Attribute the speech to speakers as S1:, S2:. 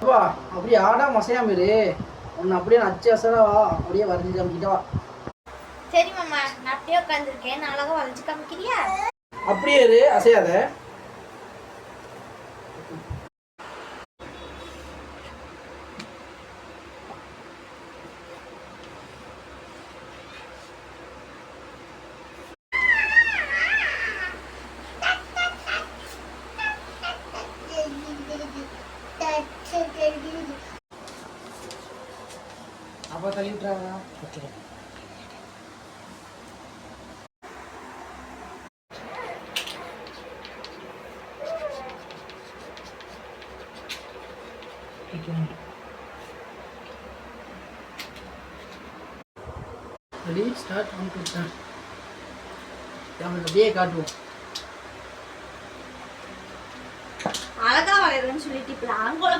S1: வா அப்படியே ஆடா மசையாம இரு. உன்னை அப்படியே அச்சு அசரா அப்படியே வரைஞ்சி காமிக்கிட்ட வா.
S2: சரி மாமா, நான் அப்படியே உட்காந்துருக்கேன். நான் அழகா வளைஞ்சு காமிக்கிறியா?
S1: அப்படியே இரு, அசையாத. அப்பா தள்ளி விட்டுறாங்க. ரெடி ஸ்டார்ட் பண்ணிட்டேன். அப்படியே காட்டுவோம்.
S2: அழகா வளையறேன்னு சொல்லிட்டு இப்ப ஆங்கோல